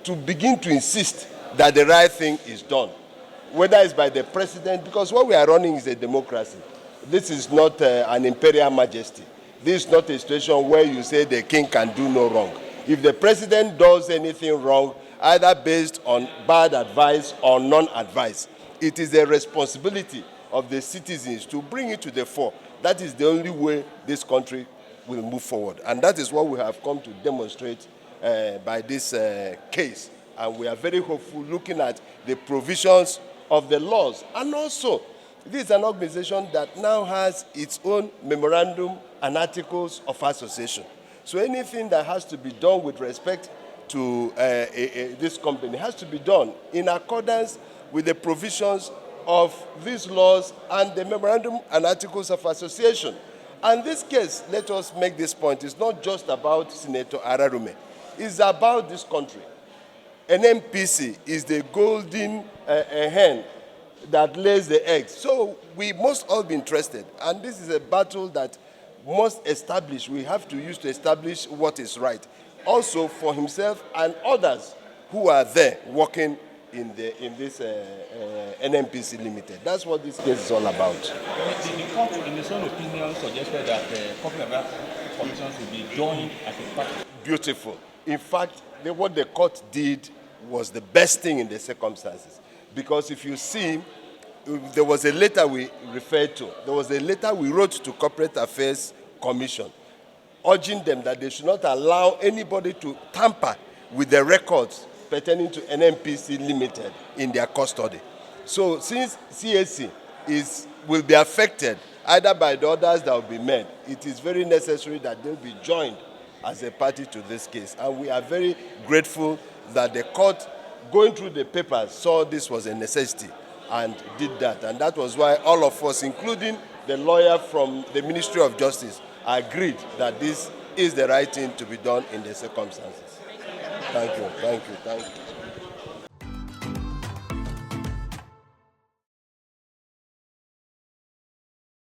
to begin to insist that the right thing is done, whether it's by the president, because what we are running is a democracy. This is not an imperial majesty. This is not a situation where you say the king can do no wrong. If the president does anything wrong, either based on bad advice or non-advice, it is the responsibility of the citizens to bring it to the fore. That is the only way this country will move forward. And that is what we have come to demonstrate by this case. And we are very hopeful looking at the provisions of the laws. And also, this is an organization that now has its own memorandum and articles of association. So anything that has to be done with respect to this company has to be done in accordance with the provisions of these laws and the memorandum and articles of association. And this case, let us make this point, it's not just about Senator Ararume. It's about this country. NNPC is the golden hen that lays the eggs. So we must all be interested. And this is a battle that must establish, we have to use to establish what is right. Also for himself and others who are there working in this NNPC Limited. That's what this case is all about. The court, in its own opinion, suggested that corporate commissions will be joined as a party. Beautiful. In fact, what the court did was the best thing in the circumstances. Because if you see, there was a letter we referred to. There was a letter we wrote to Corporate Affairs Commission, urging them that they should not allow anybody to tamper with the records pertaining to NNPC Limited in their custody. So since CAC will be affected either by the orders that will be made, it is very necessary that they'll be joined as a party to this case. And we are very grateful that the court, going through the papers, saw this was a necessity and did that. And that was why all of us, including the lawyer from the Ministry of Justice, agreed that this is the right thing to be done in the circumstances. Thank you, thank you, thank you.